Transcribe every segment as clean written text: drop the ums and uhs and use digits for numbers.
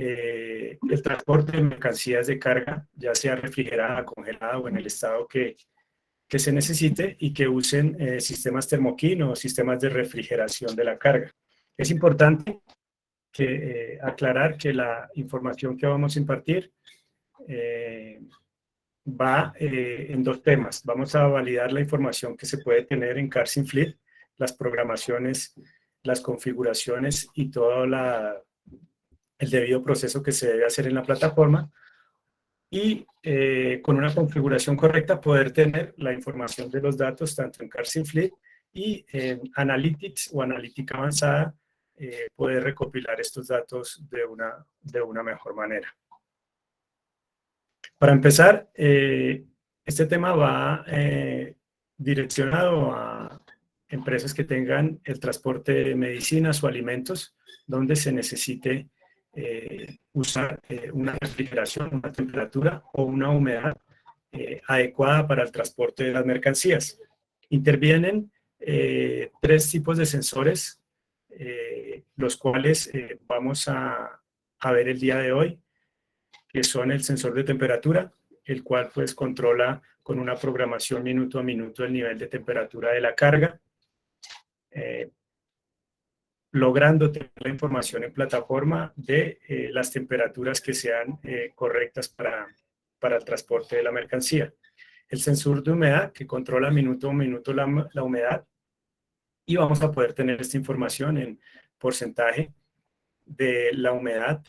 el transporte de mercancías de carga, ya sea refrigerada, congelada o en el estado que se necesite, y que usen sistemas termoquín o sistemas de refrigeración de la carga. Es importante aclarar que la información que vamos a impartir va en dos temas. Vamos a validar la información que se puede tener en Carson Fleet, las programaciones, las configuraciones y todo el debido proceso que se debe hacer en la plataforma, y con una configuración correcta poder tener la información de los datos tanto en Carson Fleet y en Analytics o Analítica Avanzada, poder recopilar estos datos de una mejor manera. Para empezar, este tema va direccionado a empresas que tengan el transporte de medicinas o alimentos, donde se necesite usar una refrigeración, una temperatura o una humedad adecuada para el transporte de las mercancías. Intervienen tres tipos de sensores, los cuales vamos a ver el día de hoy, que son el sensor de temperatura, el cual pues controla con una programación minuto a minuto el nivel de temperatura de la carga, logrando tener la información en plataforma de las temperaturas que sean correctas para el transporte de la mercancía. El sensor de humedad, que controla minuto a minuto la humedad, y vamos a poder tener esta información en porcentaje de la humedad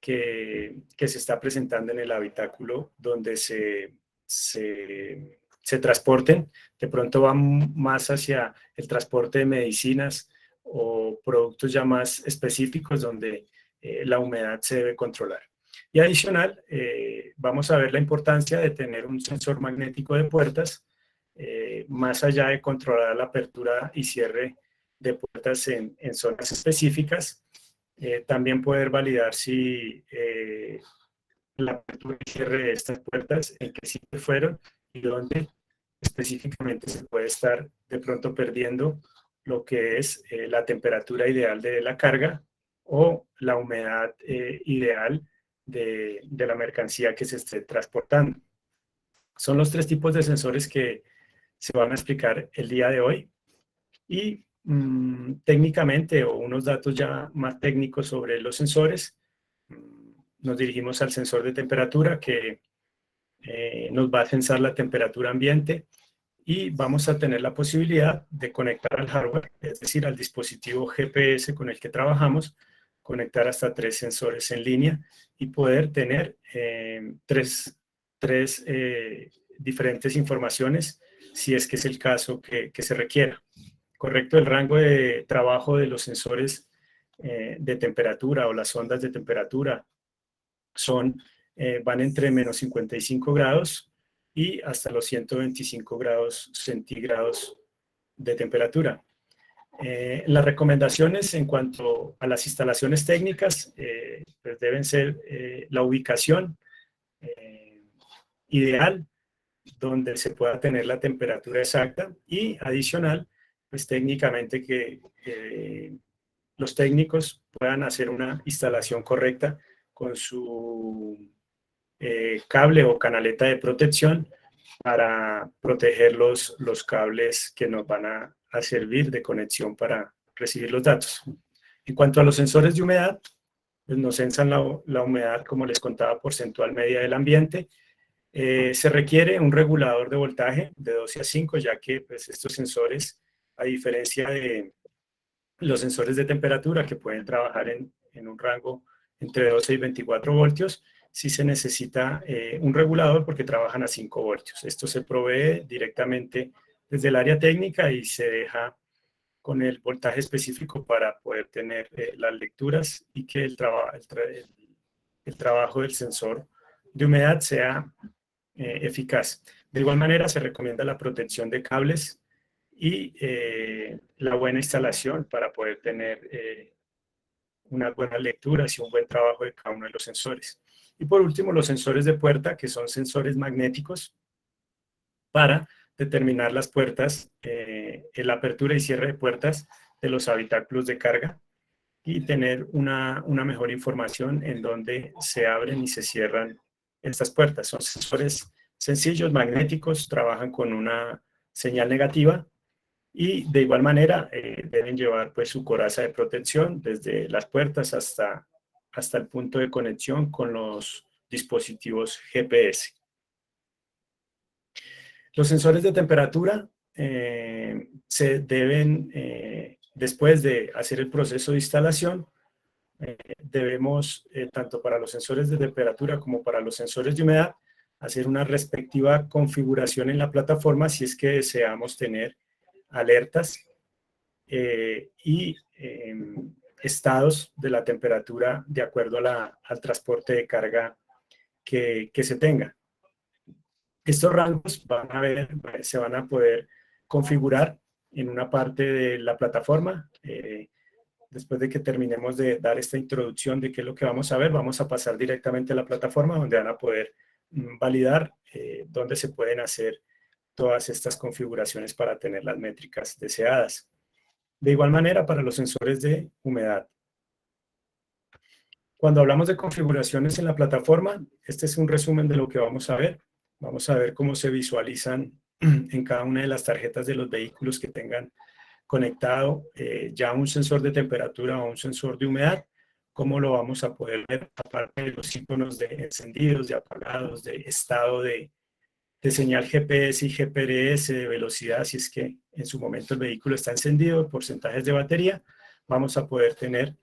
que se está presentando en el habitáculo donde se transporten. De pronto van más hacia el transporte de medicinas o productos ya más específicos donde la humedad se debe controlar. Y adicional, vamos a ver la importancia de tener un sensor magnético de puertas, más allá de controlar la apertura y cierre de puertas en zonas específicas. También poder validar si la apertura y cierre de estas puertas, en qué sitio fueron y dónde específicamente se puede estar de pronto perdiendo lo que es la temperatura ideal de la carga o la humedad ideal de la mercancía que se esté transportando. Son los tres tipos de sensores que se van a explicar el día de hoy. Y técnicamente, o unos datos ya más técnicos sobre los sensores, nos dirigimos al sensor de temperatura, que nos va a censar la temperatura ambiente, y vamos a tener la posibilidad de conectar al hardware, es decir, al dispositivo GPS con el que trabajamos, conectar hasta 3 sensores en línea y poder tener tres diferentes informaciones, si es que es el caso que se requiera. Correcto, el rango de trabajo de los sensores de temperatura o las ondas de temperatura van entre menos 55 grados y hasta los 125 grados centígrados de temperatura. Las recomendaciones en cuanto a las instalaciones técnicas pues deben ser la ubicación ideal donde se pueda tener la temperatura exacta, y adicional, pues técnicamente que los técnicos puedan hacer una instalación correcta con su cable o canaleta de protección para proteger los cables que nos van a servir de conexión para recibir los datos. En cuanto a los sensores de humedad, pues nos censan la humedad, como les contaba, porcentual media del ambiente. Se requiere un regulador de voltaje de 12 a 5, ya que pues, estos sensores, a diferencia de los sensores de temperatura que pueden trabajar en un rango entre 12 y 24 voltios, sí se necesita un regulador porque trabajan a 5 voltios. Esto se provee directamente desde el área técnica y se deja con el voltaje específico para poder tener las lecturas y que el trabajo del sensor de humedad sea eficaz. De igual manera, se recomienda la protección de cables y la buena instalación para poder tener unas buenas lecturas y un buen trabajo de cada uno de los sensores. Y por último, los sensores de puerta, que son sensores magnéticos para determinar las puertas, la apertura y cierre de puertas de los habitáculos de carga. y tener una mejor información en dónde se abren y se cierran estas puertas. Son sensores sencillos, magnéticos, trabajan con una señal negativa y de igual manera deben llevar pues su coraza de protección desde las puertas hasta el punto de conexión con los dispositivos GPS. Los sensores de temperatura se deben, después de hacer el proceso de instalación, debemos, tanto para los sensores de temperatura como para los sensores de humedad, hacer una respectiva configuración en la plataforma si es que deseamos tener alertas y estados de la temperatura de acuerdo al transporte de carga que se tenga. Estos rangos se van a poder configurar en una parte de la plataforma. Después de que terminemos de dar esta introducción de qué es lo que vamos a ver, vamos a pasar directamente a la plataforma donde van a poder validar dónde se pueden hacer todas estas configuraciones para tener las métricas deseadas. De igual manera, para los sensores de humedad. Cuando hablamos de configuraciones en la plataforma, este es un resumen de lo que vamos a ver. Vamos a ver cómo se visualizan en cada una de las tarjetas de los vehículos que tengan conectado ya un sensor de temperatura o un sensor de humedad, cómo lo vamos a poder ver, aparte de los iconos de encendidos, de apagados, de estado de señal GPS y GPRS, de velocidad, si es que en su momento el vehículo está encendido, porcentajes de batería, vamos a poder tener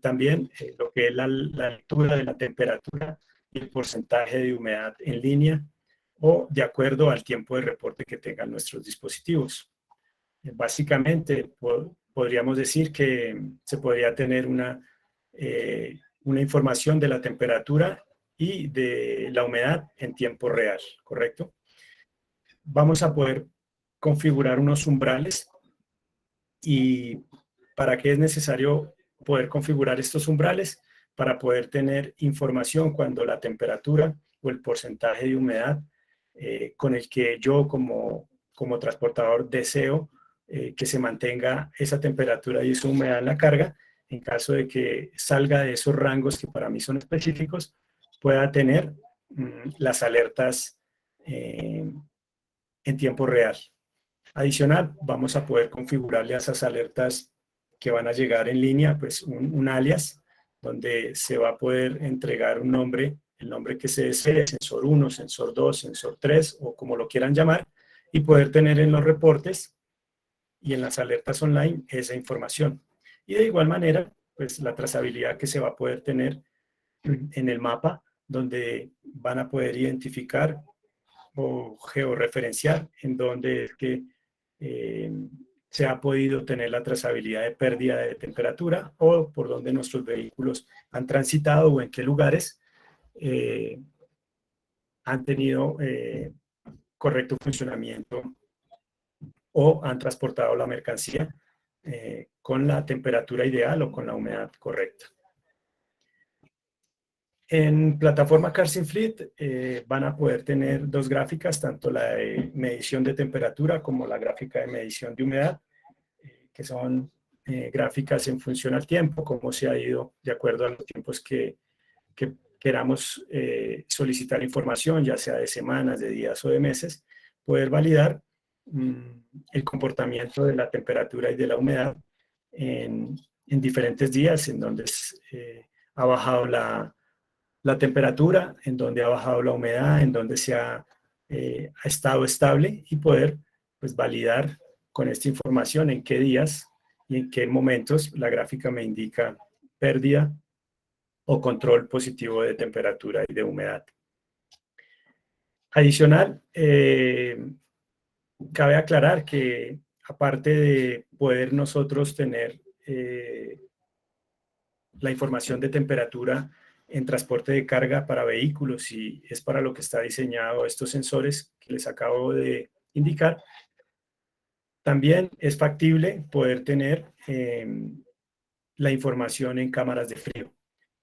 también lo que es la lectura de la temperatura y el porcentaje de humedad en línea o de acuerdo al tiempo de reporte que tengan nuestros dispositivos. Básicamente, podríamos decir que se podría tener una información de la temperatura y de la humedad en tiempo real, ¿correcto? Vamos a poder configurar unos umbrales. ¿Y para qué es necesario poder configurar estos umbrales? Para poder tener información cuando la temperatura o el porcentaje de humedad con el que yo como transportador deseo que se mantenga esa temperatura y esa humedad en la carga, en caso de que salga de esos rangos que para mí son específicos, pueda tener las alertas en tiempo real. Adicional, vamos a poder configurarle a esas alertas que van a llegar en línea, pues un alias, donde se va a poder entregar un nombre, el nombre que se desee, sensor 1, sensor 2, sensor 3, o como lo quieran llamar, y poder tener en los reportes y en las alertas online esa información. Y de igual manera, pues la trazabilidad que se va a poder tener en el mapa, donde van a poder identificar o georreferenciar en donde es que se ha podido tener la trazabilidad de pérdida de temperatura o por donde nuestros vehículos han transitado o en qué lugares han tenido correcto funcionamiento o han transportado la mercancía con la temperatura ideal o con la humedad correcta. En plataforma Carson Fleet van a poder tener dos gráficas, tanto la de medición de temperatura como la gráfica de medición de humedad, que son gráficas en función al tiempo, cómo se ha ido de acuerdo a los tiempos que queramos solicitar información, ya sea de semanas, de días o de meses, poder validar el comportamiento de la temperatura y de la humedad en diferentes días, en donde ha bajado la temperatura, en donde ha bajado la humedad, en donde ha estado estable y poder pues, validar con esta información en qué días y en qué momentos la gráfica me indica pérdida o control positivo de temperatura y de humedad. Adicional, cabe aclarar que aparte de poder nosotros tener la información de temperatura en transporte de carga para vehículos y es para lo que está diseñado estos sensores que les acabo de indicar. También es factible poder tener la información en cámaras de frío,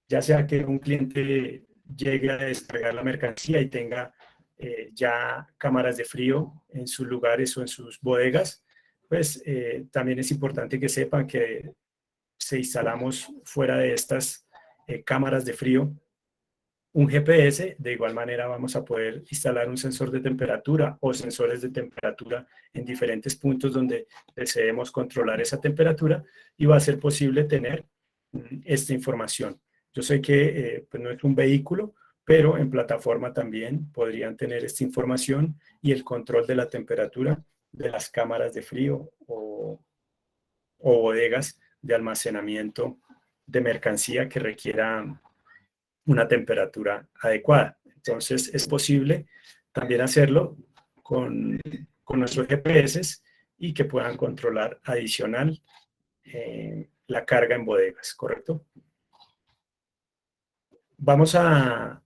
ya sea que un cliente llegue a descargar la mercancía y tenga ya cámaras de frío en sus lugares o en sus bodegas, pues también es importante que sepan que se instalamos fuera de estas cámaras de frío un GPS, de igual manera vamos a poder instalar un sensor de temperatura o sensores de temperatura en diferentes puntos donde deseemos controlar esa temperatura y va a ser posible tener esta información. Yo sé que pues no es un vehículo, pero en plataforma también podrían tener esta información y el control de la temperatura de las cámaras de frío o bodegas de almacenamiento de mercancía que requiera una temperatura adecuada. Entonces, es posible también hacerlo con nuestros GPS y que puedan controlar adicional la carga en bodegas, ¿correcto? Vamos a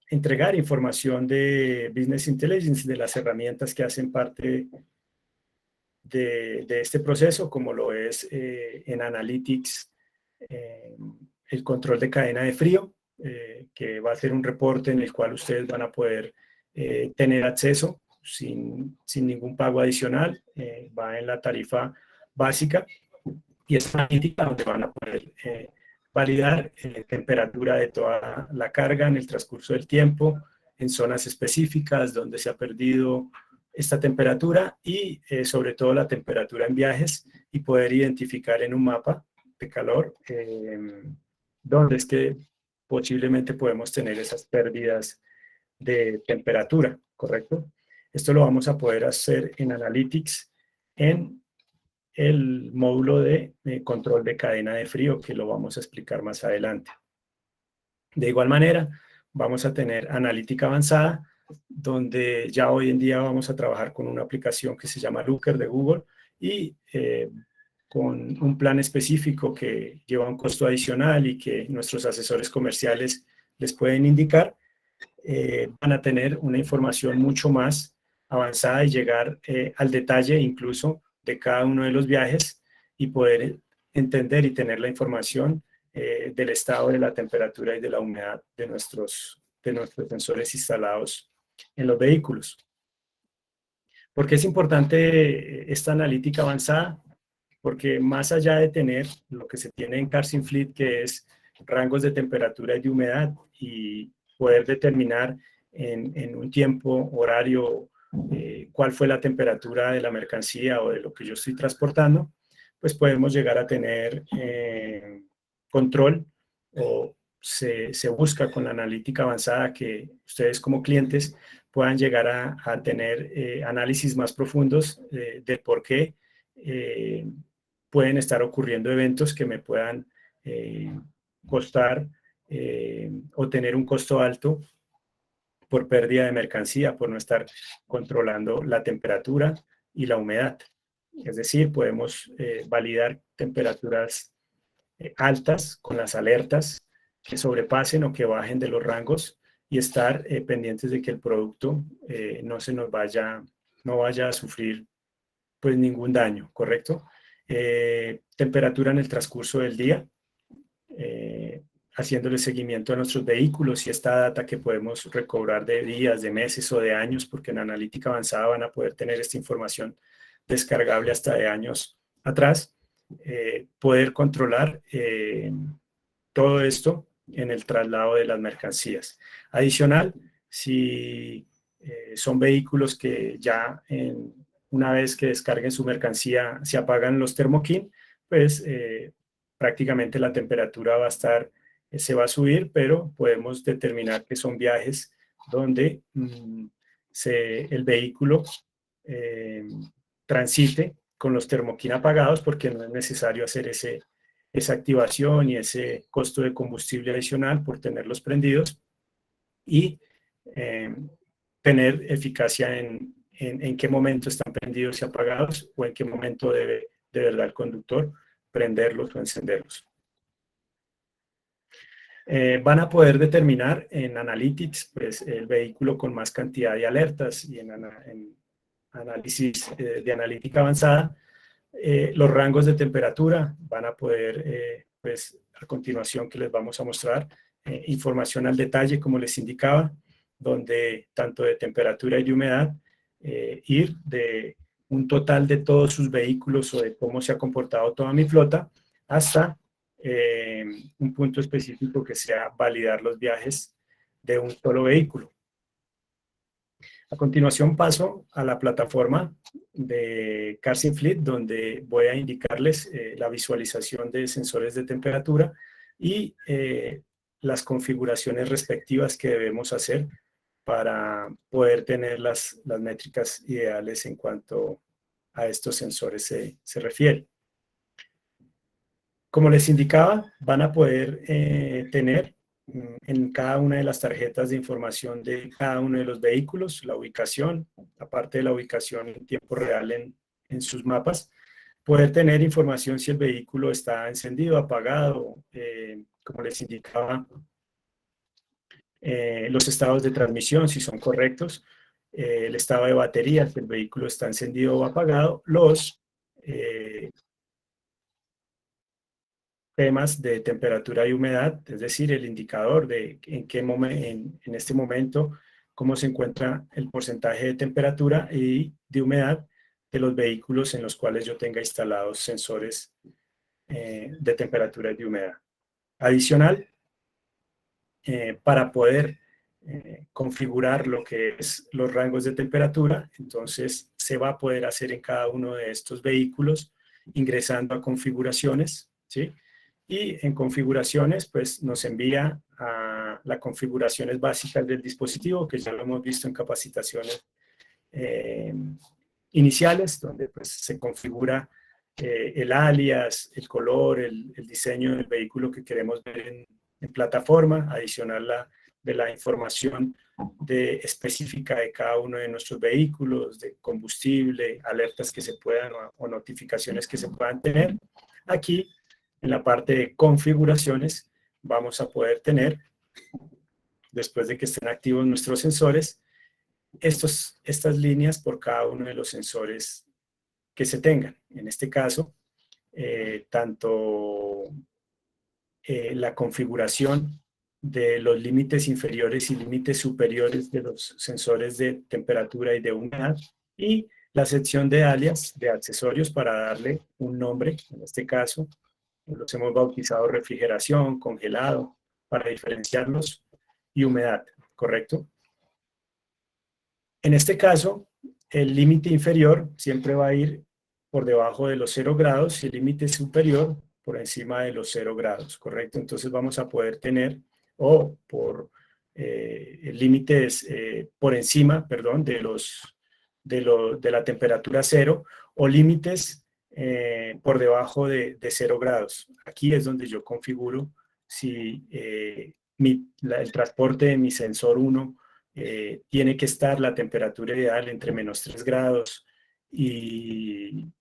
entregar información de Business Intelligence, de las herramientas que hacen parte de este proceso, como lo es en Analytics, el control de cadena de frío, que va a ser un reporte en el cual ustedes van a poder tener acceso sin ningún pago adicional, va en la tarifa básica y es una analítica donde van a poder validar temperatura de toda la carga en el transcurso del tiempo, en zonas específicas donde se ha perdido esta temperatura y sobre todo la temperatura en viajes y poder identificar en un mapa de calor dónde es que posiblemente podemos tener esas pérdidas de temperatura, ¿correcto? Esto lo vamos a poder hacer en Analytics en el módulo de control de cadena de frío, que lo vamos a explicar más adelante. De igual manera, vamos a tener analítica avanzada, donde ya hoy en día vamos a trabajar con una aplicación que se llama Looker de Google y con un plan específico que lleva un costo adicional y que nuestros asesores comerciales les pueden indicar, van a tener una información mucho más avanzada y llegar al detalle incluso de cada uno de los viajes y poder entender y tener la información del estado de la temperatura y de la humedad de nuestros sensores instalados en los vehículos. ¿Por qué es importante esta analítica avanzada? Porque más allá de tener lo que se tiene en Carson Fleet, que es rangos de temperatura y de humedad, y poder determinar en un tiempo, horario, cuál fue la temperatura de la mercancía o de lo que yo estoy transportando, pues podemos llegar a tener control o se busca con la analítica avanzada que ustedes como clientes puedan llegar a tener análisis más profundos del por qué pueden estar ocurriendo eventos que me puedan costar o tener un costo alto por pérdida de mercancía, por no estar controlando la temperatura y la humedad. Es decir, podemos validar temperaturas altas con las alertas que sobrepasen o que bajen de los rangos y estar pendientes de que el producto no se nos vaya, no vaya a sufrir pues ningún daño, ¿correcto? Temperatura en el transcurso del día, haciéndole seguimiento a nuestros vehículos y esta data que podemos recobrar de días, de meses o de años, porque en analítica avanzada van a poder tener esta información descargable hasta de años atrás, poder controlar todo esto en el traslado de las mercancías. Adicional, si son vehículos que ya una vez que descarguen su mercancía se apagan los thermokin, pues prácticamente la temperatura va a estar, se va a subir, pero podemos determinar que son viajes donde el vehículo transite con los thermokin apagados porque no es necesario hacer esa activación y ese costo de combustible adicional por tenerlos prendidos y tener eficacia en qué momento están prendidos y apagados o en qué momento debe de verdad el conductor prenderlos o encenderlos. Van a poder determinar en Analytics pues, el vehículo con más cantidad de alertas y en análisis de analítica avanzada, los rangos de temperatura. Van a poder, pues a continuación que les vamos a mostrar, información al detalle, como les indicaba, donde tanto de temperatura y de humedad, ir de un total de todos sus vehículos o de cómo se ha comportado toda mi flota hasta un punto específico que sea validar los viajes de un solo vehículo. A continuación paso a la plataforma de Carsin Fleet, donde voy a indicarles la visualización de sensores de temperatura y las configuraciones respectivas que debemos hacer para poder tener las métricas ideales en cuanto a estos sensores se refiere. Como les indicaba, van a poder tener en cada una de las tarjetas de información de cada uno de los vehículos, la ubicación, aparte de la ubicación en tiempo real en sus mapas, poder tener información si el vehículo está encendido, apagado, como les indicaba, los estados de transmisión, si son correctos, el estado de batería, si el vehículo está encendido o apagado, los temas de temperatura y humedad, es decir, el indicador de en qué momento, en este momento, cómo se encuentra el porcentaje de temperatura y de humedad de los vehículos en los cuales yo tenga instalados sensores de temperatura y de humedad. Adicional, para poder configurar lo que es los rangos de temperatura, entonces se va a poder hacer en cada uno de estos vehículos ingresando a configuraciones, ¿sí? Y en configuraciones, pues nos envía a las configuraciones básicas del dispositivo, que ya lo hemos visto en capacitaciones iniciales, donde pues se configura el alias, el color, el diseño del vehículo que queremos ver en plataforma, adicional de la información específica de cada uno de nuestros vehículos, de combustible, alertas que se puedan o notificaciones que se puedan tener. Aquí, en la parte de configuraciones, vamos a poder tener, después de que estén activos nuestros sensores, estas líneas por cada uno de los sensores que se tengan. En este caso, tanto la configuración de los límites inferiores y límites superiores de los sensores de temperatura y de humedad, y la sección de alias, de accesorios, para darle un nombre. En este caso, los hemos bautizado refrigeración, congelado, para diferenciarlos, y humedad, ¿correcto? En este caso, el límite inferior siempre va a ir por debajo de los 0 grados y el límite superior por encima de los 0 grados, ¿correcto? Entonces vamos a poder tener, o por límites por encima, perdón, de la temperatura 0, o límites por debajo de 0 grados. Aquí es donde yo configuro si el transporte de mi sensor 1 tiene que estar la temperatura ideal entre menos 3 grados y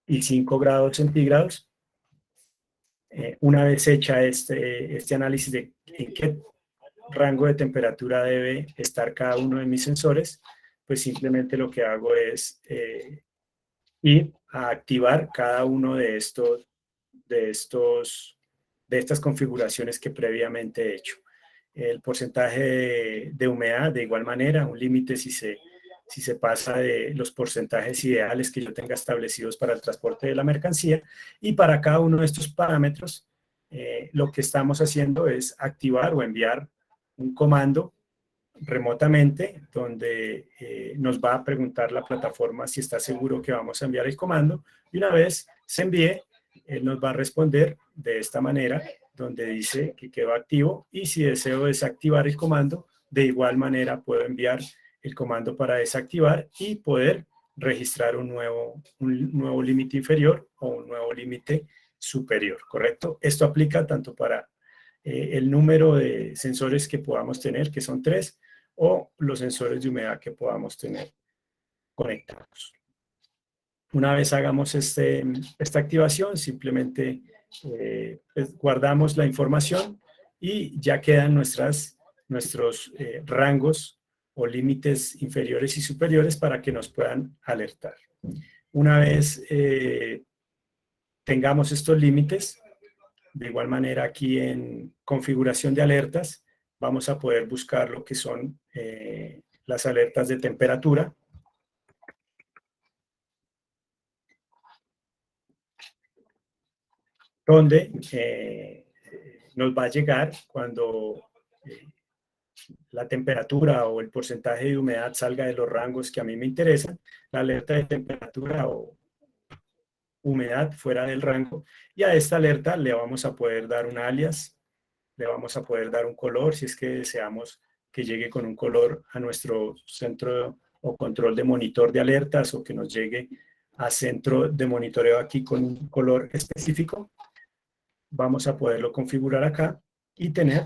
5 grados centígrados. Una vez hecha este análisis de en qué rango de temperatura debe estar cada uno de mis sensores, pues simplemente lo que hago es ir a activar cada uno de estas configuraciones que previamente he hecho. El porcentaje de humedad, de igual manera, un límite si se pasa de los porcentajes ideales que yo tenga establecidos para el transporte de la mercancía. Y para cada uno de estos parámetros, lo que estamos haciendo es activar o enviar un comando remotamente, donde nos va a preguntar la plataforma si está seguro que vamos a enviar el comando, y una vez se envíe, él nos va a responder de esta manera, donde dice que quedó activo, y si deseo desactivar el comando, de igual manera puedo enviar el comando para desactivar y poder registrar un nuevo límite inferior o un nuevo límite superior, ¿correcto? Esto aplica tanto para el número de sensores que podamos tener, que son 3, o los sensores de humedad que podamos tener conectados. Una vez hagamos esta activación, simplemente pues guardamos la información y ya quedan nuestros rangos o límites inferiores y superiores para que nos puedan alertar. Una vez tengamos estos límites, de igual manera aquí en configuración de alertas, vamos a poder buscar lo que son las alertas de temperatura. donde nos va a llegar cuando la temperatura o el porcentaje de humedad salga de los rangos que a mí me interesan, la alerta de temperatura o humedad fuera del rango, y a esta alerta le vamos a poder dar un alias, le vamos a poder dar un color si es que deseamos que llegue con un color a nuestro centro o control de monitor de alertas, o que nos llegue a centro de monitoreo aquí con un color específico. Vamos a poderlo configurar acá y tener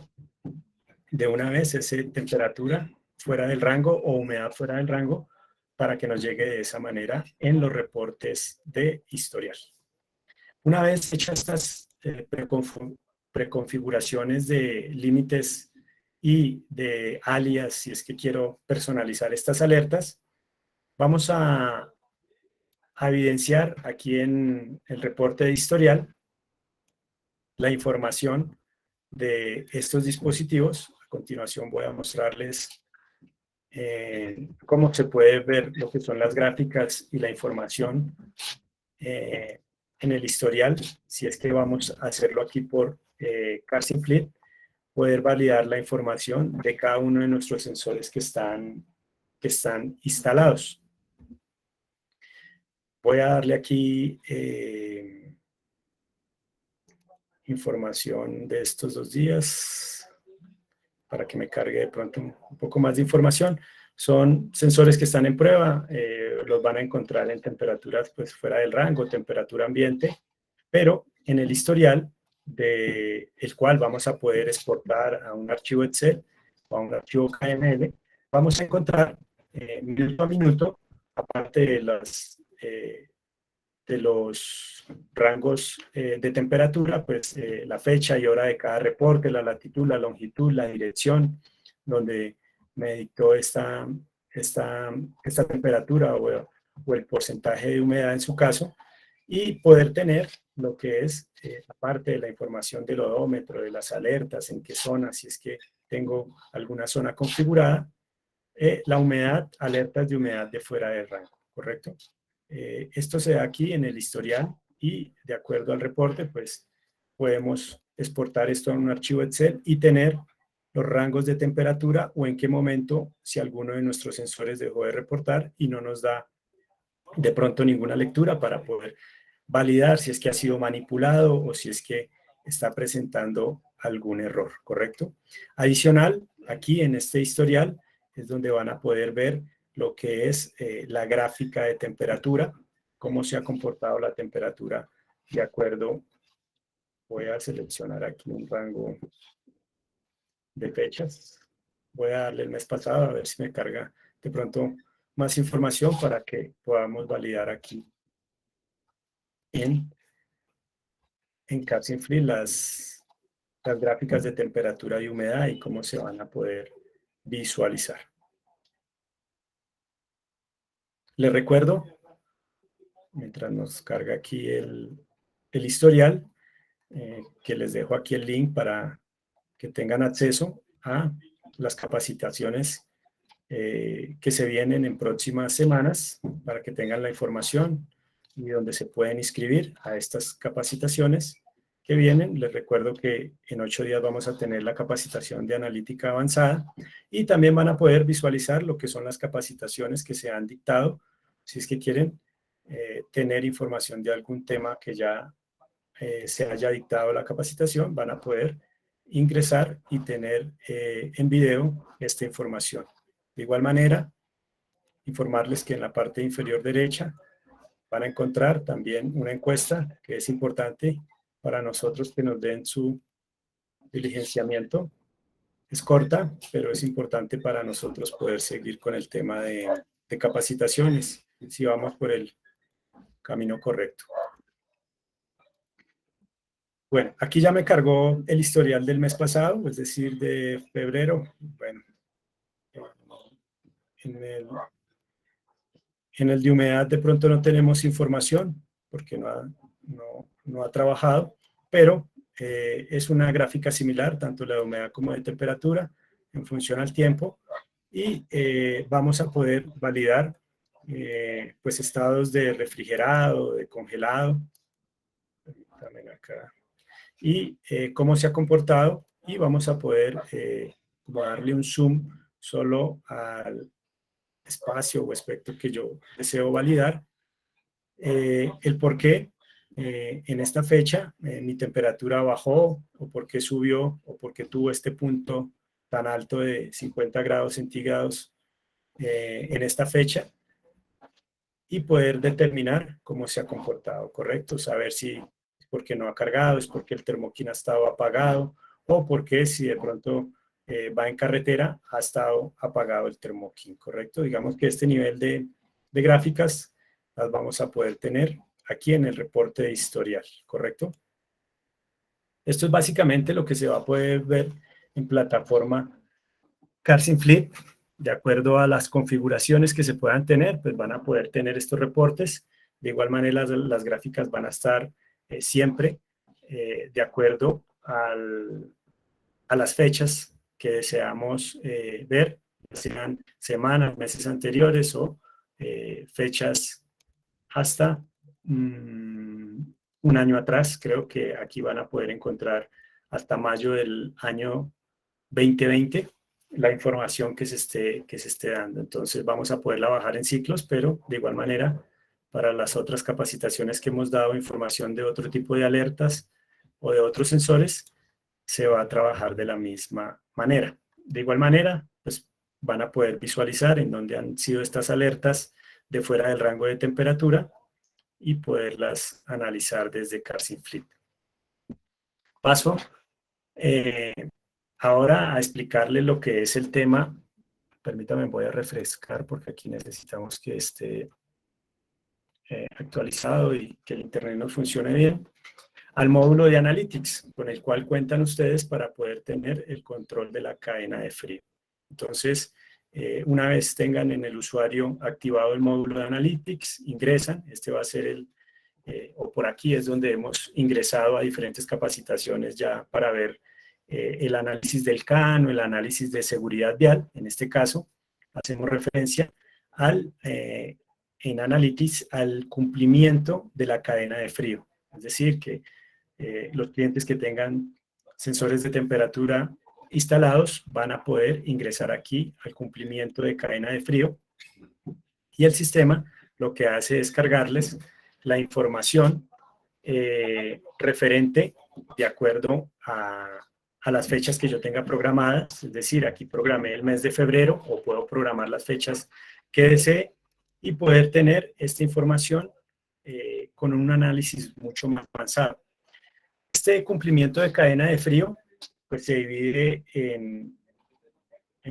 de una vez esa temperatura fuera del rango o humedad fuera del rango, para que nos llegue de esa manera en los reportes de historial. Una vez hechas estas preconfiguraciones de límites y de alias, si es que quiero personalizar estas alertas, vamos a evidenciar aquí en el reporte de historial la información de estos dispositivos. A continuación voy a mostrarles cómo se puede ver lo que son las gráficas y la información en el historial. Si es que vamos a hacerlo aquí por CarSimFleet, poder validar la información de cada uno de nuestros sensores que están instalados. Voy a darle aquí información de estos 2 días para que me cargue de pronto un poco más de información. Son sensores que están en prueba, los van a encontrar en temperaturas pues fuera del rango, temperatura ambiente, pero en el historial el cual vamos a poder exportar a un archivo Excel o a un archivo KML, vamos a encontrar minuto a minuto, aparte de los rangos de temperatura, pues la fecha y hora de cada reporte, la latitud, la longitud, la dirección, donde me dictó esta temperatura o el porcentaje de humedad en su caso, y poder tener lo que es, aparte de la información del odómetro, de las alertas, en qué zona, si es que tengo alguna zona configurada, la humedad, alertas de humedad de fuera del rango, ¿correcto? Esto se da aquí en el historial y de acuerdo al reporte, pues podemos exportar esto en un archivo Excel y tener los rangos de temperatura o en qué momento, si alguno de nuestros sensores dejó de reportar y no nos da de pronto ninguna lectura, para poder validar si es que ha sido manipulado o si es que está presentando algún error, ¿correcto? Adicional, aquí en este historial es donde van a poder ver lo que es la gráfica de temperatura, cómo se ha comportado la temperatura de acuerdo. Voy a seleccionar aquí un rango de fechas. Voy a darle el mes pasado a ver si me carga de pronto más información para que podamos validar aquí en CarSimFleet las gráficas de temperatura y humedad y cómo se van a poder visualizar. Les recuerdo, mientras nos carga aquí el historial, que les dejo aquí el link para que tengan acceso a las capacitaciones que se vienen en próximas semanas, para que tengan la información y donde se pueden inscribir a estas capacitaciones que vienen. Les recuerdo que en 8 días vamos a tener la capacitación de analítica avanzada y también van a poder visualizar lo que son las capacitaciones que se han dictado, si es que quieren tener información de algún tema que ya se haya dictado la capacitación, van a poder ingresar y tener en video esta información. De igual manera, informarles que en la parte inferior derecha van a encontrar también una encuesta que es importante para nosotros que nos den su diligenciamiento. Es corta, pero es importante para nosotros poder seguir con el tema de capacitaciones, si vamos por el camino correcto. Bueno, aquí ya me cargó el historial del mes pasado, es decir, de febrero. Bueno, en el de humedad de pronto no tenemos información porque no ha trabajado, pero es una gráfica similar, tanto la de humedad como de temperatura, en función al tiempo, y vamos a poder validar pues estados de refrigerado, de congelado. También acá y cómo se ha comportado, y vamos a poder como darle un zoom solo al espacio o aspecto que yo deseo validar, el por qué en esta fecha mi temperatura bajó, o por qué subió, o por qué tuvo este punto tan alto de 50 grados centígrados en esta fecha, y poder determinar cómo se ha comportado, ¿correcto? Saber si es porque no ha cargado, es porque el termoquín ha estado apagado, o porque si de pronto va en carretera ha estado apagado el termoquín, ¿correcto? Digamos que este nivel de gráficas las vamos a poder tener aquí en el reporte de historial, ¿correcto? Esto es básicamente lo que se va a poder ver en plataforma CarSimFleet. De acuerdo a las configuraciones que se puedan tener, pues van a poder tener estos reportes. De igual manera, las gráficas van a estar siempre de acuerdo a las fechas que deseamos ver, sean semanas, meses anteriores o fechas hasta un año atrás. Creo que aquí van a poder encontrar hasta mayo del año 2020 la información que se esté dando. Entonces vamos a poderla bajar en ciclos, pero de igual manera, para las otras capacitaciones que hemos dado, información de otro tipo de alertas o de otros sensores, se va a trabajar de la misma manera. De igual manera, pues van a poder visualizar en dónde han sido estas alertas de fuera del rango de temperatura y poderlas analizar desde CarSimFleet. Paso eh, ahora a explicarle lo que es el tema. Permítame, voy a refrescar porque aquí necesitamos que esté actualizado y que el internet nos funcione bien. Al módulo de Analytics, con el cual cuentan ustedes para poder tener el control de la cadena de frío. Entonces, una vez tengan en el usuario activado el módulo de Analytics, ingresan. Este va a ser o por aquí es donde hemos ingresado a diferentes capacitaciones ya para ver el análisis del CAN o el análisis de seguridad vial. En este caso, hacemos referencia en Analytics al cumplimiento de la cadena de frío. Es decir, que los clientes que tengan sensores de temperatura instalados van a poder ingresar aquí al cumplimiento de cadena de frío, y el sistema lo que hace es cargarles la información referente de acuerdo a las fechas que yo tenga programadas. Es decir, aquí programé el mes de febrero, o puedo programar las fechas que desee y poder tener esta información con un análisis mucho más avanzado. Este cumplimiento de cadena de frío pues se divide en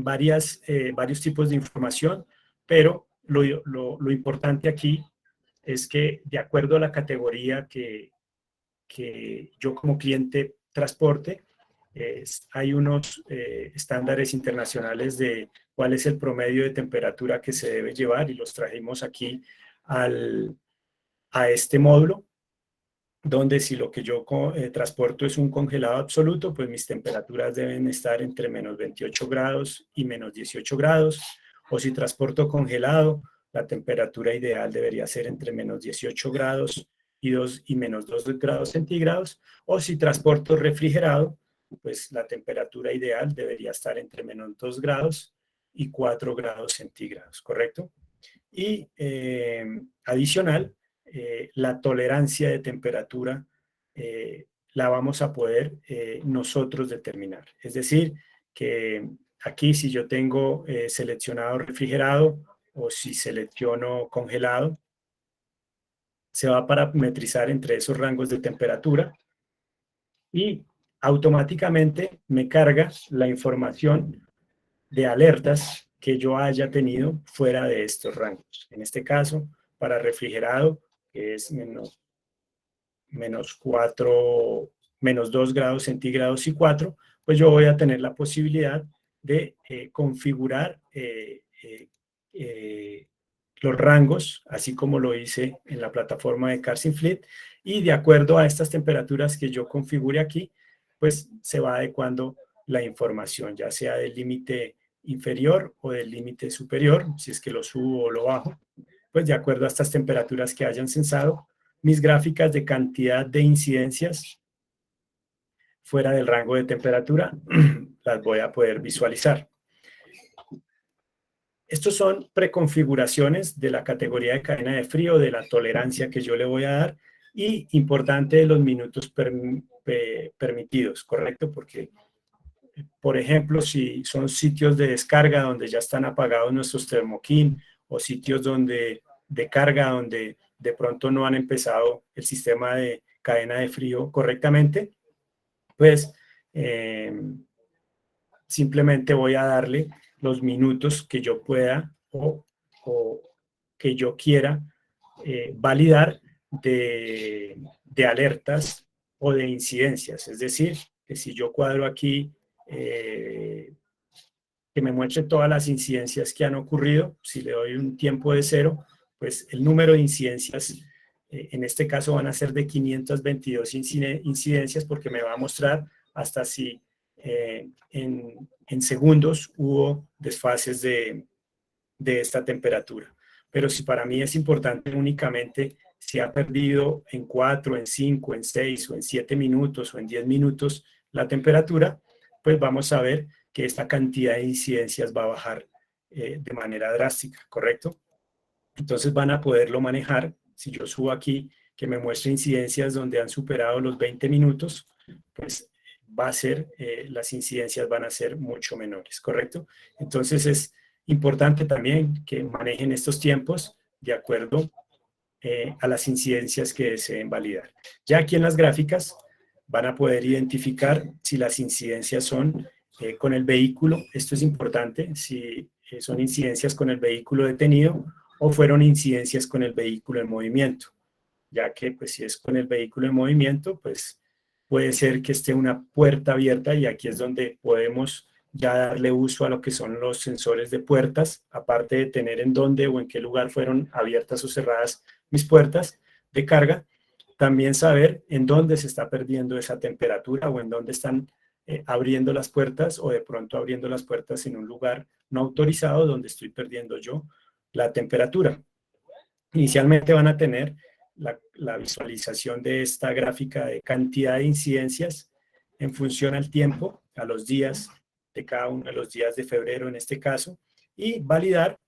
varios tipos de información, pero lo importante aquí es que de acuerdo a la categoría que yo como cliente transporte, hay unos estándares internacionales de cuál es el promedio de temperatura que se debe llevar, y los trajimos aquí a este módulo, donde si lo que yo transporto es un congelado absoluto, pues mis temperaturas deben estar entre menos 28 grados y menos 18 grados, o si transporto congelado, la temperatura ideal debería ser entre menos 18 grados y menos 2 grados centígrados, o si transporto refrigerado, pues la temperatura ideal debería estar entre menos 2 grados y 4 grados centígrados, ¿correcto? Y adicional, la tolerancia de temperatura la vamos a poder nosotros determinar. Es decir, que aquí si yo tengo seleccionado refrigerado o si selecciono congelado, se va a parametrizar entre esos rangos de temperatura y automáticamente me carga la información de alertas que yo haya tenido fuera de estos rangos. En este caso, para refrigerado, que es menos 4, menos 2 grados centígrados y 4, pues yo voy a tener la posibilidad de configurar los rangos, así como lo hice en la plataforma de CarSimFleet, y de acuerdo a estas temperaturas que yo configure aquí, pues se va adecuando la información, ya sea del límite inferior o del límite superior, si es que lo subo o lo bajo, pues de acuerdo a estas temperaturas que hayan censado, mis gráficas de cantidad de incidencias fuera del rango de temperatura, las voy a poder visualizar. Estos son preconfiguraciones de la categoría de cadena de frío, de la tolerancia que yo le voy a dar y importante de los minutos permitidos, ¿correcto? Porque, por ejemplo, si son sitios de descarga donde ya están apagados nuestros Thermokin o sitios donde, de carga donde de pronto no han empezado el sistema de cadena de frío correctamente, pues simplemente voy a darle los minutos que yo pueda o que yo quiera validar de alertas o de incidencias. Es decir, que si yo cuadro aquí que me muestre todas las incidencias que han ocurrido, si le doy un tiempo de 0, pues el número de incidencias, en este caso van a ser de 522 incidencias porque me va a mostrar hasta si en segundos hubo desfases de esta temperatura. Pero si para mí es importante únicamente si ha perdido en 4, en 5, en 6 o en 7 minutos o en 10 minutos la temperatura, pues vamos a ver que esta cantidad de incidencias va a bajar de manera drástica, ¿correcto? Entonces van a poderlo manejar. Si yo subo aquí que me muestre incidencias donde han superado los 20 minutos, pues va a ser, las incidencias van a ser mucho menores, ¿correcto? Entonces es importante también que manejen estos tiempos de acuerdo a las incidencias que deseen validar. Ya aquí en las gráficas van a poder identificar si las incidencias son con el vehículo, esto es importante, si son incidencias con el vehículo detenido o fueron incidencias con el vehículo en movimiento, ya que pues si es con el vehículo en movimiento, pues puede ser que esté una puerta abierta y aquí es donde podemos ya darle uso a lo que son los sensores de puertas, aparte de tener en dónde o en qué lugar fueron abiertas o cerradas mis puertas de carga, también saber en dónde se está perdiendo esa temperatura o en dónde están abriendo las puertas o de pronto abriendo las puertas en un lugar no autorizado donde estoy perdiendo yo la temperatura. Inicialmente van a tener la visualización de esta gráfica de cantidad de incidencias en función al tiempo, a los días de cada uno de los días de febrero en este caso, y validar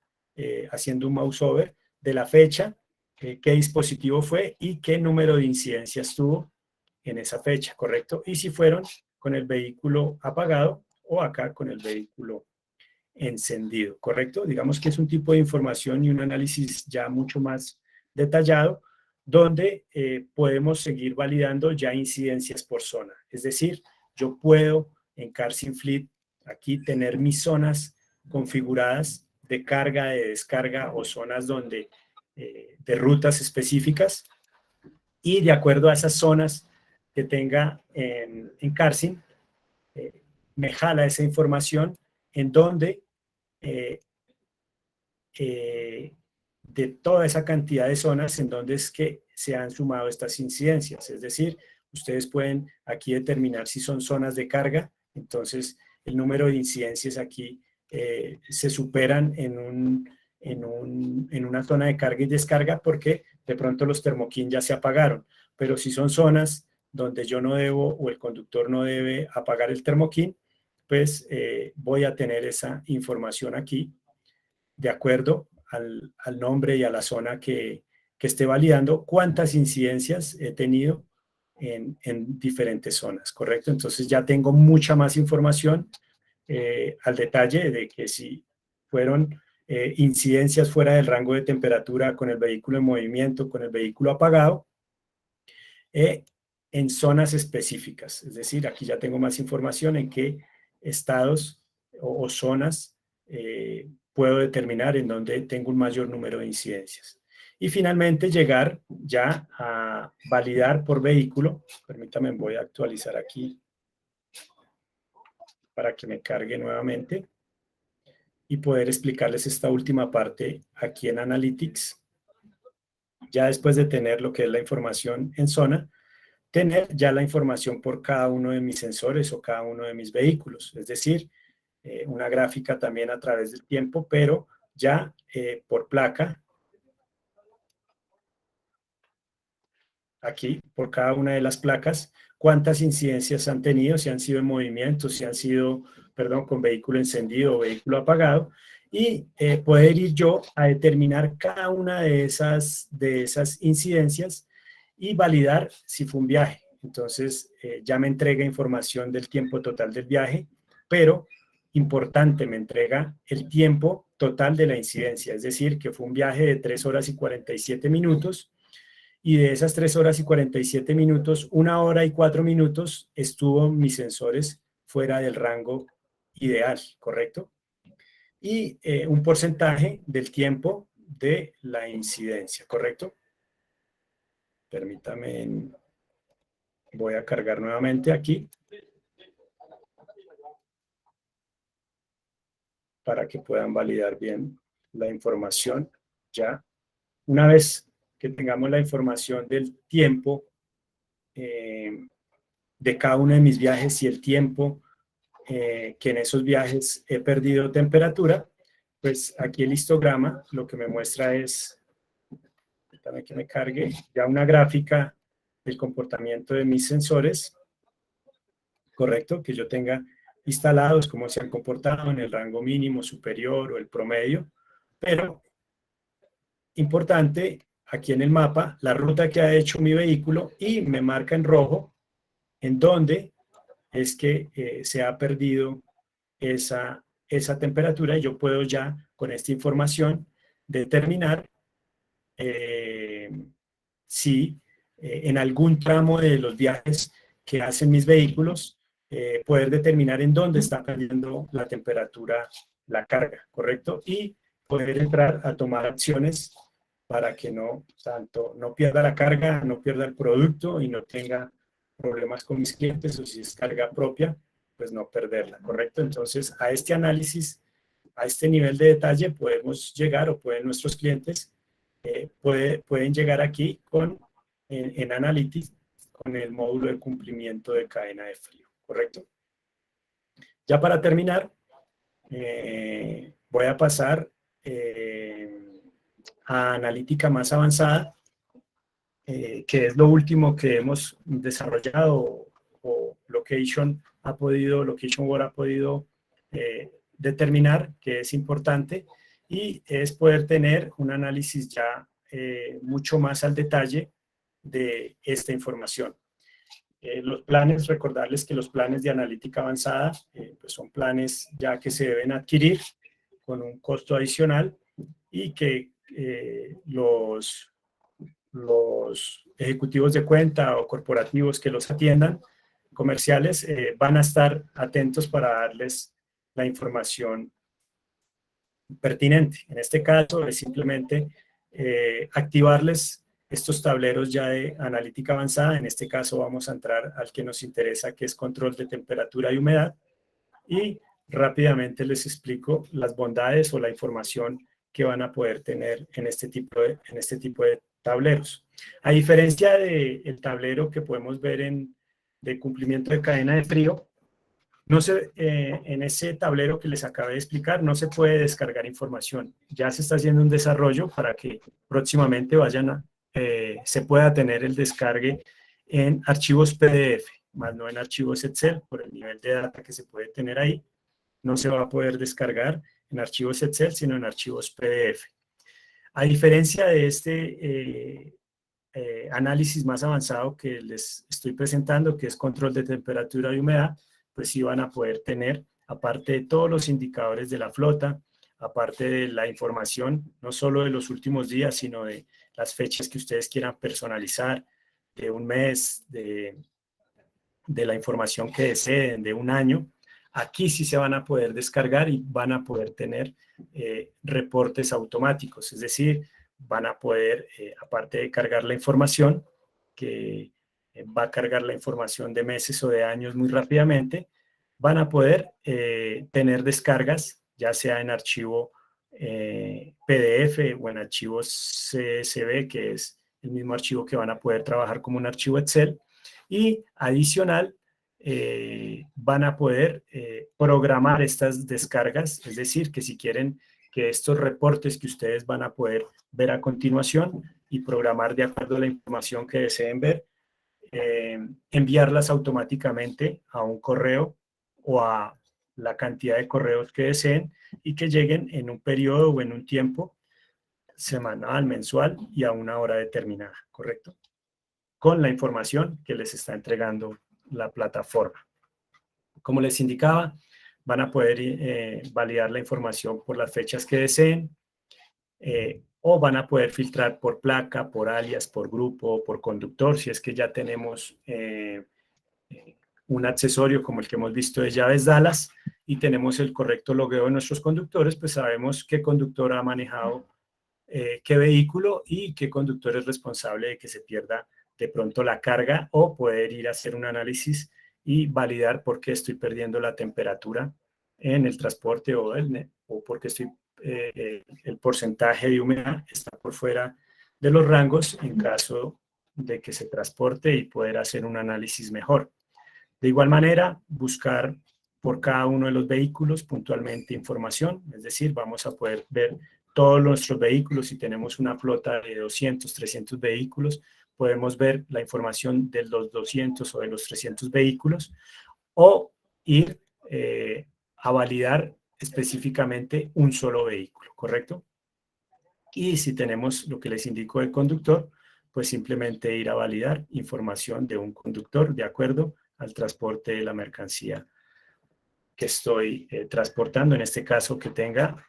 haciendo un mouse over de la fecha, qué dispositivo fue y qué número de incidencias tuvo en esa fecha, ¿correcto? Y si fueron con el vehículo apagado o acá con el vehículo encendido, ¿correcto? Digamos que es un tipo de información y un análisis ya mucho más detallado, donde podemos seguir validando ya incidencias por zona. Es decir, yo puedo en Carsin Fleet aquí tener mis zonas configuradas de carga, de descarga o zonas donde de rutas específicas y de acuerdo a esas zonas que tenga en Carsin, me jala esa información en donde eh, de toda esa cantidad de zonas en donde es que se han sumado estas incidencias. Es decir, ustedes pueden aquí determinar si son zonas de carga, entonces el número de incidencias aquí se superan en una zona de carga y descarga porque de pronto los Thermokin ya se apagaron, pero si son zonas donde yo no debo o el conductor no debe apagar el Thermokin, pues voy a tener esa información aquí de acuerdo al nombre y a la zona que esté validando, cuántas incidencias he tenido en diferentes zonas, ¿correcto? Entonces ya tengo mucha más información al detalle de que si fueron incidencias fuera del rango de temperatura con el vehículo en movimiento, con el vehículo apagado, en zonas específicas. Es decir, aquí ya tengo más información en qué estados o zonas puedo determinar en dónde tengo un mayor número de incidencias. Y finalmente llegar ya a validar por vehículo. Permítame, voy a actualizar aquí para que me cargue nuevamente y poder explicarles esta última parte aquí en Analytics. Ya después de tener lo que es la información en zona, tener ya la información por cada uno de mis sensores o cada uno de mis vehículos. Es decir, una gráfica también a través del tiempo, pero ya por placa, aquí por cada una de las placas, cuántas incidencias han tenido, si han sido en movimiento, si han sido, perdón, con vehículo encendido o vehículo apagado, y poder ir yo a determinar cada una de esas incidencias y validar si fue un viaje. Entonces, ya me entrega información del tiempo total del viaje, pero importante, me entrega el tiempo total de la incidencia, es decir, que fue un viaje de 3 horas y 47 minutos, y de esas 3 horas y 47 minutos, 1 hora y 4 minutos estuvo mis sensores fuera del rango ideal, ¿correcto? Y un porcentaje del tiempo de la incidencia, ¿correcto? Permítame, voy a cargar nuevamente aquí para que puedan validar bien la información ya. Una vez que tengamos la información del tiempo de cada uno de mis viajes y el tiempo que en esos viajes he perdido temperatura, pues aquí el histograma lo que me muestra es, déjame que me cargue, ya una gráfica del comportamiento de mis sensores, correcto, que yo tenga instalados, cómo se han comportado en el rango mínimo, superior o el promedio, pero importante, aquí en el mapa, la ruta que ha hecho mi vehículo y me marca en rojo en dónde es que se ha perdido esa temperatura, y yo puedo ya con esta información determinar si en algún tramo de los viajes que hacen mis vehículos, poder determinar en dónde está perdiendo la temperatura la carga, ¿correcto? Y poder entrar a tomar acciones para que no pierda la carga, no pierda el producto y no tenga problemas con mis clientes, o si es carga propia, pues no perderla, ¿correcto? Entonces, a este análisis, a este nivel de detalle podemos llegar, o pueden nuestros clientes, pueden llegar aquí en Analytics con el módulo de cumplimiento de cadena de frío, ¿correcto? Ya para terminar, voy a pasar a analítica más avanzada, que es lo último que hemos desarrollado, o Location Word ha podido determinar que es importante, y es poder tener un análisis ya mucho más al detalle de esta información. Los planes, recordarles que los planes de analítica avanzada pues son planes ya que se deben adquirir con un costo adicional, y que los ejecutivos de cuenta o corporativos que los atiendan, comerciales, van a estar atentos para darles la información pertinente. En este caso es simplemente activarles estos tableros ya de analítica avanzada. En este caso vamos a entrar al que nos interesa, que es control de temperatura y humedad, y rápidamente les explico las bondades o la información que van a poder tener en este tipo de tableros. A diferencia del tablero que podemos ver de cumplimiento de cadena de frío, en ese tablero que les acabé de explicar no se puede descargar información. Ya se está haciendo un desarrollo para que próximamente se pueda tener el descargue en archivos PDF, más no en archivos Excel, por el nivel de data que se puede tener ahí. No se va a poder descargar en archivos Excel, sino en archivos PDF. A diferencia de este análisis más avanzado que les estoy presentando, que es control de temperatura y humedad, pues sí van a poder tener, aparte de todos los indicadores de la flota, aparte de la información, no solo de los últimos días, sino de las fechas que ustedes quieran personalizar, de un mes, de la información que deseen, de un año. Aquí sí se van a poder descargar y van a poder tener reportes automáticos, es decir, van a poder, aparte de cargar la información, que va a cargar la información de meses o de años muy rápidamente, van a poder tener descargas, ya sea en archivo PDF o en archivo CSV, que es el mismo archivo que van a poder trabajar como un archivo Excel, y adicional, van a poder programar estas descargas, es decir, que si quieren que estos reportes que ustedes van a poder ver a continuación y programar de acuerdo a la información que deseen ver, enviarlas automáticamente a un correo o a la cantidad de correos que deseen y que lleguen en un periodo o en un tiempo semanal, mensual y a una hora determinada, ¿correcto? Con la información que les está entregando la plataforma. Como les indicaba, van a poder validar la información por las fechas que deseen, o van a poder filtrar por placa, por alias, por grupo, por conductor, si es que ya tenemos un accesorio como el que hemos visto de llaves Dallas y tenemos el correcto logueo de nuestros conductores, pues sabemos qué conductor ha manejado qué vehículo y qué conductor es responsable de que se pierda de pronto la carga, o poder ir a hacer un análisis y validar por qué estoy perdiendo la temperatura en el transporte o porque el porcentaje de humedad está por fuera de los rangos en caso de que se transporte, y poder hacer un análisis mejor. De igual manera, buscar por cada uno de los vehículos puntualmente información, es decir, vamos a poder ver todos nuestros vehículos. Si tenemos una flota de 200, 300 vehículos, podemos ver la información de los 200 o de los 300 vehículos, o ir a validar específicamente un solo vehículo, ¿correcto? Y si tenemos lo que les indico del conductor, pues simplemente ir a validar información de un conductor de acuerdo al transporte de la mercancía que estoy transportando, en este caso que tenga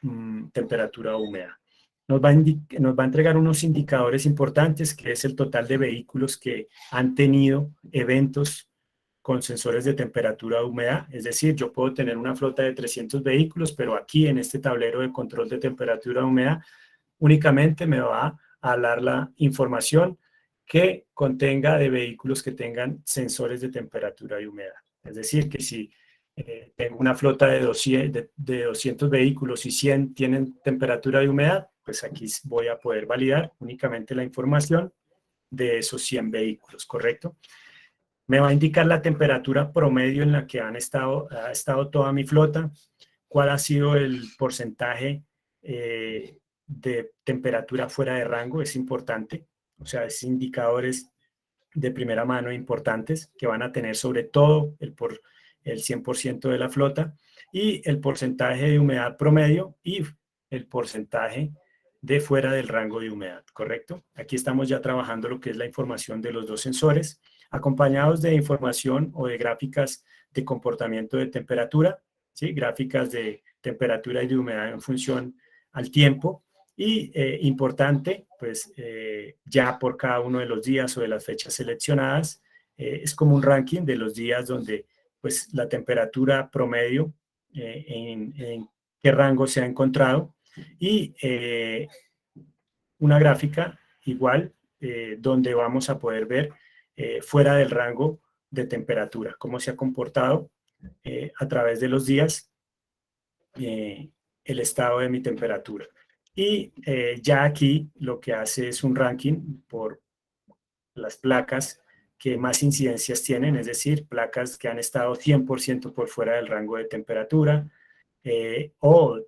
temperatura húmeda. Nos va a entregar unos indicadores importantes, que es el total de vehículos que han tenido eventos con sensores de temperatura de humedad. Es decir, yo puedo tener una flota de 300 vehículos, pero aquí en este tablero de control de temperatura de humedad únicamente me va a dar la información que contenga de vehículos que tengan sensores de temperatura y humedad. Es decir, que si tengo una flota de 200 vehículos y 100 tienen temperatura y humedad, pues aquí voy a poder validar únicamente la información de esos 100 vehículos, ¿correcto? Me va a indicar la temperatura promedio en la que ha estado toda mi flota, cuál ha sido el porcentaje de temperatura fuera de rango, es importante. O sea, es indicadores de primera mano importantes que van a tener sobre todo el 100% de la flota, y el porcentaje de humedad promedio y el porcentaje de fuera del rango de humedad, ¿correcto? Aquí estamos ya trabajando lo que es la información de los dos sensores, acompañados de información o de gráficas de comportamiento de temperatura, ¿sí? Gráficas de temperatura y de humedad en función al tiempo. Y importante, pues ya por cada uno de los días o de las fechas seleccionadas, es como un ranking de los días donde pues la temperatura promedio, en qué rango se ha encontrado, y una gráfica igual donde vamos a poder ver fuera del rango de temperatura, cómo se ha comportado a través de los días el estado de mi temperatura. Y ya aquí lo que hace es un ranking por las placas que más incidencias tienen, es decir, placas que han estado 100% por fuera del rango de temperatura, o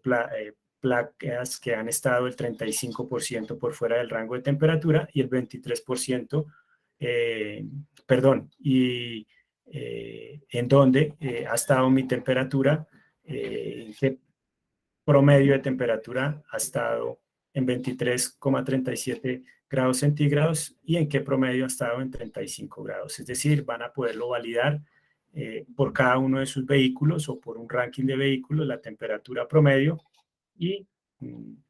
placas que han estado el 35% por fuera del rango de temperatura y el 23%, perdón, y en donde ha estado mi temperatura, qué promedio de temperatura ha estado en 23,37 grados centígrados y en qué promedio ha estado en 35 grados. Es decir, van a poderlo validar por cada uno de sus vehículos o por un ranking de vehículos, la temperatura promedio y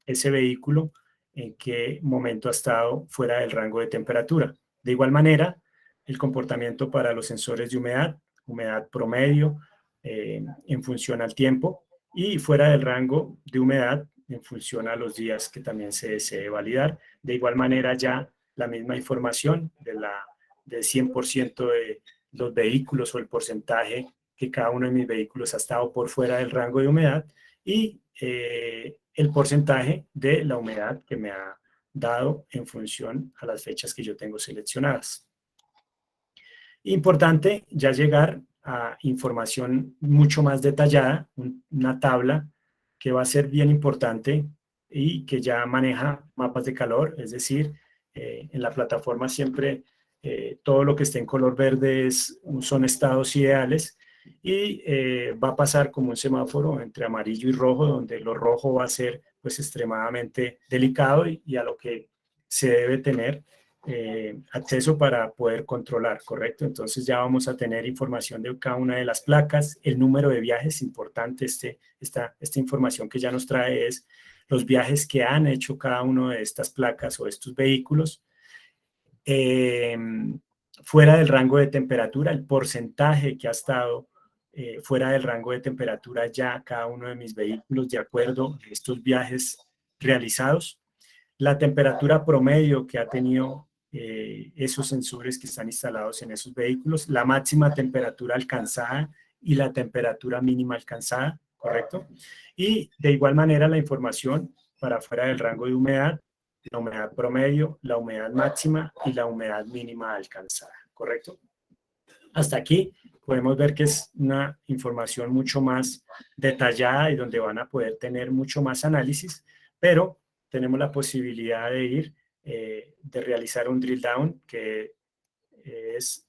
ese vehículo en qué momento ha estado fuera del rango de temperatura. De igual manera, el comportamiento para los sensores de humedad, humedad promedio en función al tiempo, y fuera del rango de humedad en función a los días que también se desee validar. De igual manera, ya la misma información del 100% de los vehículos o el porcentaje que cada uno de mis vehículos ha estado por fuera del rango de humedad, y el porcentaje de la humedad que me ha dado en función a las fechas que yo tengo seleccionadas. Importante ya llegar a información mucho más detallada, una tabla que va a ser bien importante y que ya maneja mapas de calor, es decir, en la plataforma siempre todo lo que esté en color verde son estados ideales y va a pasar como un semáforo entre amarillo y rojo, donde lo rojo va a ser pues extremadamente delicado y a lo que se debe tener acceso para poder controlar, ¿correcto? Entonces ya vamos a tener información de cada una de las placas, el número de viajes, importante esta información que ya nos trae es los viajes que han hecho cada una de estas placas o estos vehículos, eh, fuera del rango de temperatura, el porcentaje que ha estado fuera del rango de temperatura ya cada uno de mis vehículos de acuerdo a estos viajes realizados, la temperatura promedio que ha tenido esos sensores que están instalados en esos vehículos, la máxima temperatura alcanzada y la temperatura mínima alcanzada, ¿correcto? Y de igual manera la información para fuera del rango de humedad, la humedad promedio, la humedad máxima y la humedad mínima alcanzada, ¿correcto? Hasta aquí podemos ver que es una información mucho más detallada y donde van a poder tener mucho más análisis, pero tenemos la posibilidad de ir, de realizar un drill down, que es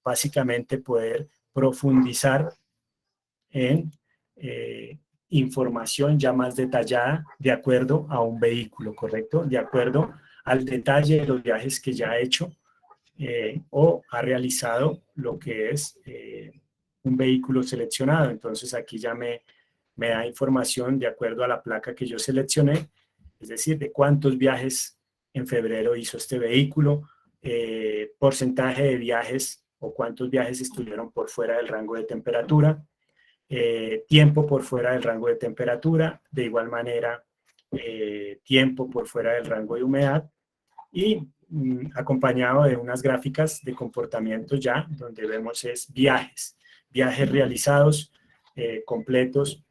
básicamente poder profundizar en información ya más detallada de acuerdo a un vehículo, ¿correcto? De acuerdo al detalle de los viajes que ya ha hecho o ha realizado lo que es un vehículo seleccionado. Entonces aquí ya me da información de acuerdo a la placa que yo seleccioné, es decir, de cuántos viajes en febrero hizo este vehículo, porcentaje de viajes o cuántos viajes estuvieron por fuera del rango de temperatura, tiempo por fuera del rango de temperatura, de igual manera tiempo por fuera del rango de humedad y acompañado de unas gráficas de comportamiento ya, donde vemos es viajes realizados completos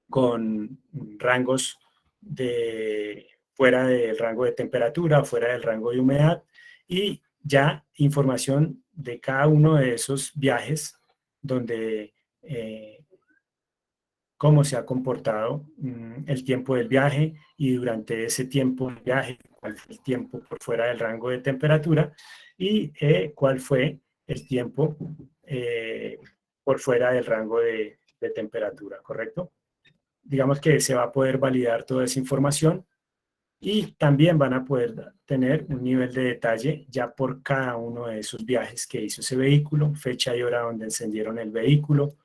con rangos de fuera del rango de temperatura, fuera del rango de humedad y ya información de cada uno de esos viajes donde cómo se ha comportado el tiempo del viaje y durante ese tiempo del viaje, cuál fue el tiempo por fuera del rango de temperatura y cuál fue el tiempo por fuera del rango de temperatura, ¿correcto? Digamos que se va a poder validar toda esa información y también van a poder tener un nivel de detalle ya por cada uno de esos viajes que hizo ese vehículo, fecha y hora donde encendieron el vehículo,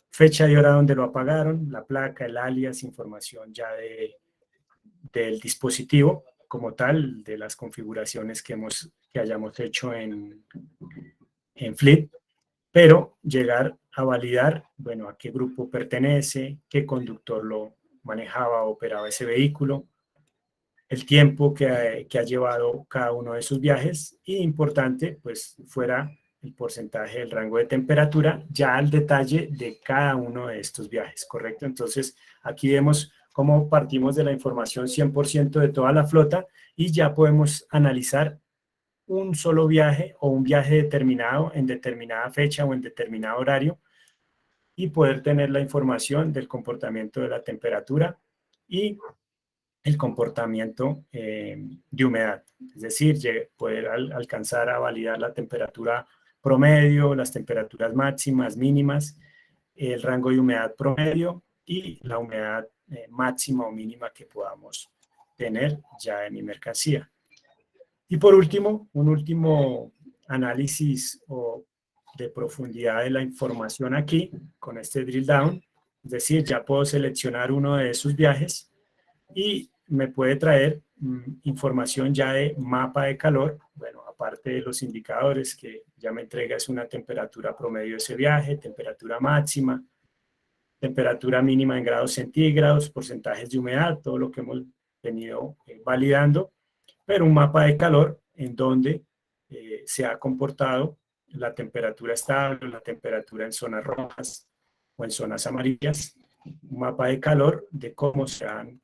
fecha y hora donde lo apagaron, la placa, el alias, información ya del dispositivo como tal, de las configuraciones que hayamos hecho en Flip, pero llegar a validar, bueno, a qué grupo pertenece, qué conductor lo manejaba o operaba ese vehículo, el tiempo que ha llevado cada uno de sus viajes y importante, pues fuera el porcentaje del rango de temperatura ya al detalle de cada uno de estos viajes, ¿correcto? Entonces, aquí vemos cómo partimos de la información 100% de toda la flota y ya podemos analizar un solo viaje o un viaje determinado en determinada fecha o en determinado horario y poder tener la información del comportamiento de la temperatura y el comportamiento de humedad, es decir, poder alcanzar a validar la temperatura promedio, las temperaturas máximas, mínimas, el rango de humedad promedio y la humedad máxima o mínima que podamos tener ya en mi mercancía. Y por último, un último análisis de profundidad de la información aquí con este drill down, es decir, ya puedo seleccionar uno de esos viajes y me puede traer información ya de mapa de calor, bueno, aparte de los indicadores que ya me entrega es una temperatura promedio de ese viaje, temperatura máxima, temperatura mínima en grados centígrados, porcentajes de humedad, todo lo que hemos venido validando, pero un mapa de calor en donde se ha comportado la temperatura estable, la temperatura en zonas rojas o en zonas amarillas, un mapa de calor de cómo se han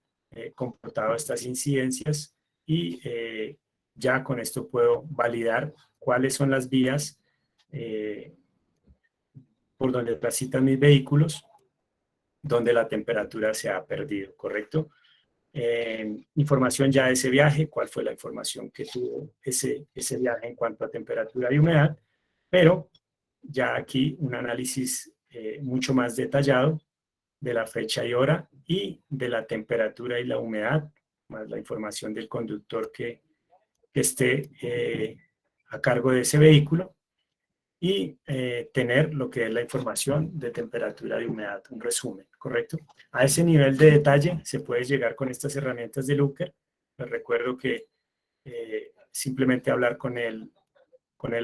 comportado estas incidencias y ya con esto puedo validar cuáles son las vías por donde transitan mis vehículos, donde la temperatura se ha perdido, ¿correcto? información ya de ese viaje, cuál fue la información que tuvo ese viaje en cuanto a temperatura y humedad, pero ya aquí un análisis mucho más detallado de la fecha y hora y de la temperatura y la humedad, más la información del conductor que esté a cargo de ese vehículo, y tener lo que es la información de temperatura y humedad, un resumen, ¿correcto? A ese nivel de detalle se puede llegar con estas herramientas de Looker. Les recuerdo que simplemente hablar con el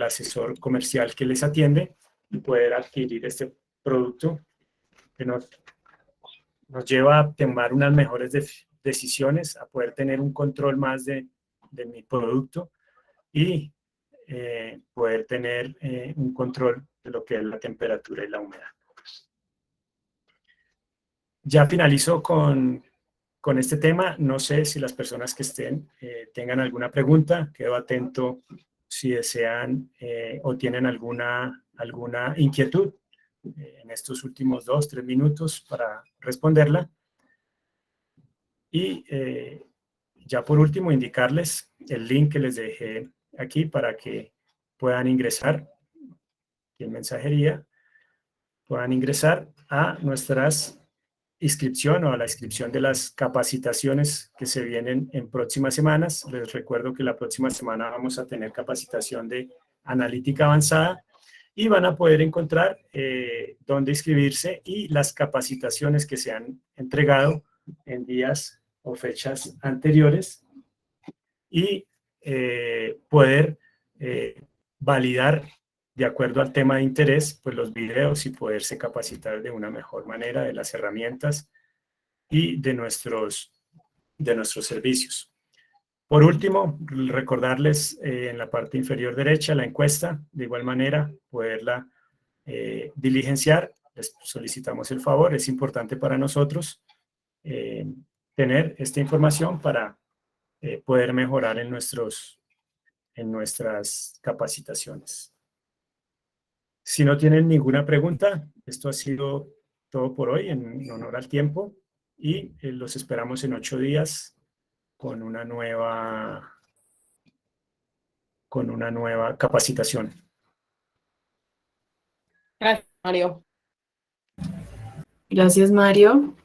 asesor comercial que les atiende y poder adquirir este producto que nos lleva a tomar unas mejores decisiones, a poder tener un control más de mi producto y poder tener un control de lo que es la temperatura y la humedad. Ya finalizo con este tema. No sé si las personas que estén tengan alguna pregunta. Quedo atento si desean o tienen alguna inquietud en estos últimos 2-3 minutos para responderla. Y ya por último, indicarles el link que les dejé aquí para que puedan ingresar en mensajería, puedan ingresar a nuestras inscripción o a la inscripción de las capacitaciones que se vienen en próximas semanas. Les recuerdo que la próxima semana vamos a tener capacitación de analítica avanzada y van a poder encontrar dónde inscribirse y las capacitaciones que se han entregado en días o fechas anteriores y poder validar de acuerdo al tema de interés, pues los videos y poderse capacitar de una mejor manera de las herramientas y de nuestros servicios. Por último, recordarles en la parte inferior derecha la encuesta, de igual manera poderla diligenciar. Les solicitamos el favor, es importante para nosotros tener esta información para poder mejorar en nuestras capacitaciones. Si no tienen ninguna pregunta, esto ha sido todo por hoy en honor al tiempo y los esperamos en 8 días con una nueva capacitación. Gracias, Mario. Gracias, Mario.